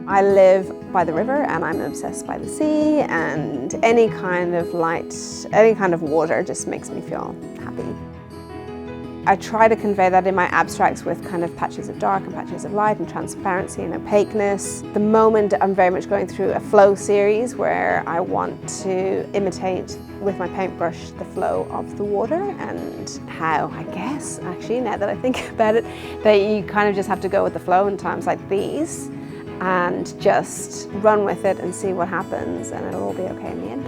I live by the river and I'm obsessed by the sea, and any kind of light, any kind of water just makes me feel happy. I try to convey that in my abstracts with kind of patches of dark and patches of light and transparency and opaqueness. The moment I'm very much going through a flow series where I want to imitate with my paintbrush the flow of the water, and how, I guess, actually, now that I think about it, that you kind of just have to go with the flow in times like these and just run with it and see what happens, and it'll all be okay in the end.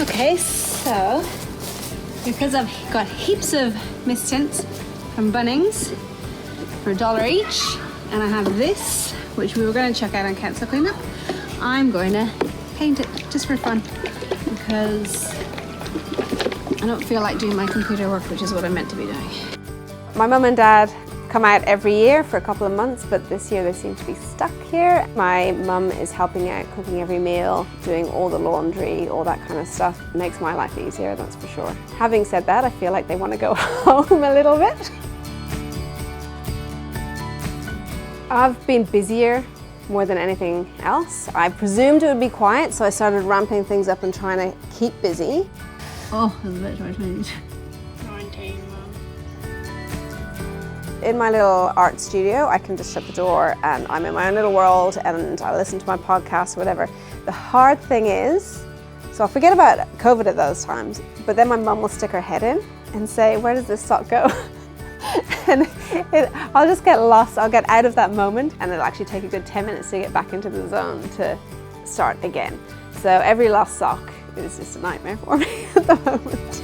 Okay, so because I've got heaps of mist tints from Bunnings for $1 each, and I have this, which we were going to check out on Council Cleanup, I'm going to paint it just for fun because I don't feel like doing my computer work, which is what I'm meant to be doing. My mum and dad come out every year for a couple of months, but this year they seem to be stuck here. My mum is helping out, cooking every meal, doing all the laundry, all that kind of stuff. It makes my life easier, that's for sure. Having said that, I feel like they want to go home a little bit. I've been busier more than anything else. I presumed it would be quiet, so I started ramping things up and trying to keep busy. Oh, that's a bit too much money. In my little art studio, I can just shut the door and I'm in my own little world and I listen to my podcast or whatever. The hard thing is, so I'll forget about COVID at those times, but then my mum will stick her head in and say, where does this sock go? And I'll just get lost, I'll get out of that moment, and it'll actually take a good 10 minutes to get back into the zone to start again. So every lost sock is just a nightmare for me at the moment.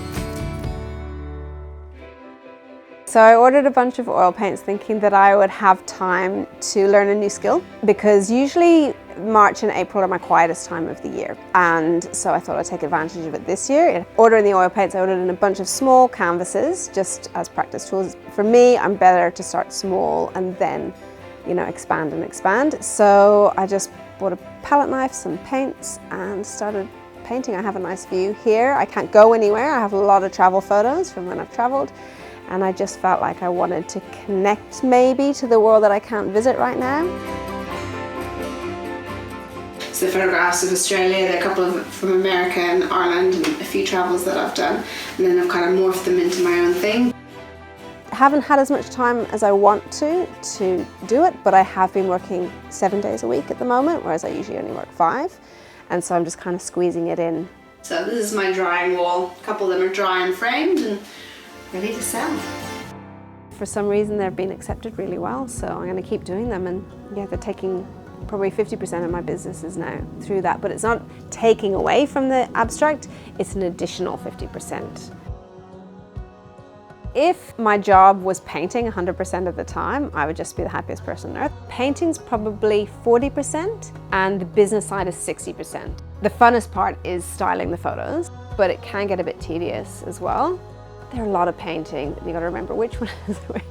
So I ordered a bunch of oil paints thinking that I would have time to learn a new skill, because usually March and April are my quietest time of the year, and so I thought I'd take advantage of it this year. Ordering the oil paints, I ordered in a bunch of small canvases just as practice tools. For me, I'm better to start small and then, you know, expand and expand. So I just bought a palette knife, some paints, and started painting. I have a nice view here. I can't go anywhere. I have a lot of travel photos from when I've traveled. And I just felt like I wanted to connect maybe to the world that I can't visit right now. So the photographs of Australia, there are a couple of from America and Ireland and a few travels that I've done, and then I've kind of morphed them into my own thing. I haven't had as much time as I want to do it, but I have been working 7 days a week at the moment, whereas I usually only work 5. And so I'm just kind of squeezing it in. So this is my drying wall. A couple of them are dry and framed and ready to sell. For some reason they've been accepted really well, so I'm going to keep doing them, and yeah, they're taking probably 50% of my businesses now through that, but it's not taking away from the abstract, it's an additional 50%. If my job was painting 100% of the time, I would just be the happiest person on earth. Painting's probably 40% and the business side is 60%. The funnest part is styling the photos, but it can get a bit tedious as well. There are a lot of painting, you gotta remember which one is which.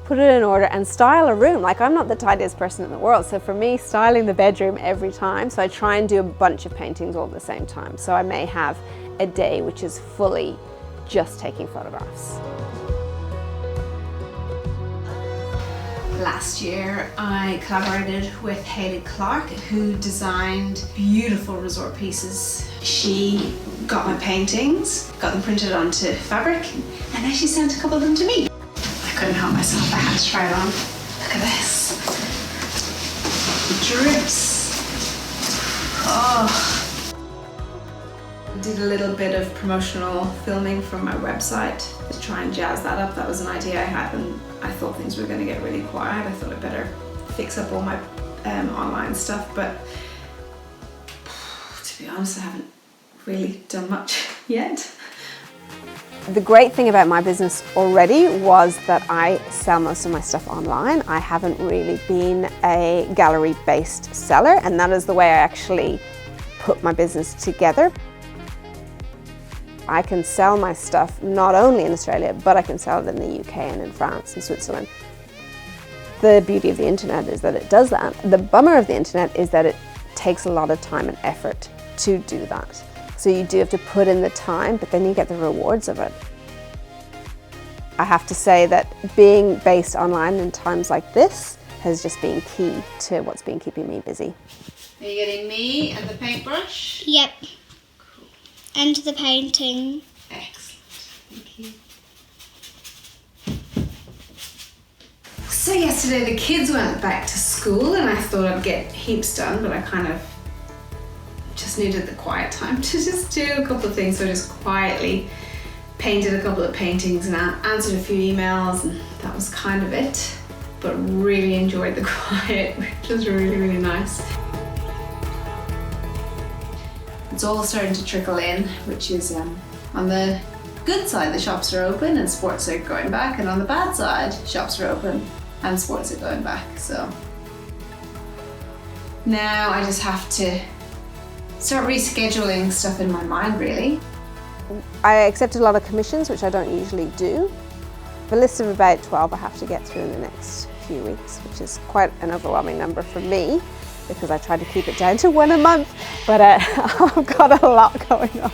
Put it in order and style a room. Like, I'm not the tidiest person in the world, so for me, styling the bedroom every time, so I try and do a bunch of paintings all at the same time. So I may have a day which is fully just taking photographs. Last year I collaborated with Hayley Clark, who designed beautiful resort pieces. She got my paintings, got them printed onto fabric, and then she sent a couple of them to me. I couldn't help myself, I had to try it on. Look at this. It drips. Oh. I did a little bit of promotional filming from my website to try and jazz that up. That was an idea I had, and I thought things were going to get really quiet. I thought I'd better fix up all my online stuff, but to be honest, I haven't really done much yet. The great thing about my business already was that I sell most of my stuff online. I haven't really been a gallery-based seller, and that is the way I actually put my business together. I can sell my stuff not only in Australia, but I can sell it in the UK and in France and Switzerland. the beauty of the internet is that it does that. The bummer of the internet is that it takes a lot of time and effort to do that. So you do have to put in the time, but then you get the rewards of it. I have to say that being based online in times like this has just been key to what's been keeping me busy. Are you getting me and the paintbrush? Yep. Cool. And the painting. Excellent. Thank you. So yesterday the kids went back to school and I thought I'd get heaps done, but I kind of just needed the quiet time to just do a couple of things. So I just quietly painted a couple of paintings and answered a few emails, and that was kind of it. But really enjoyed the quiet, which was really, really nice. It's all starting to trickle in, which is on the good side, the shops are open and sports are going back, and on the bad side, shops are open and sports are going back. So now I just have to start rescheduling stuff in my mind, really. I accepted a lot of commissions, which I don't usually do. A list of about 12 I have to get through in the next few weeks, which is quite an overwhelming number for me because I try to keep it down to one a month, but I've got a lot going on.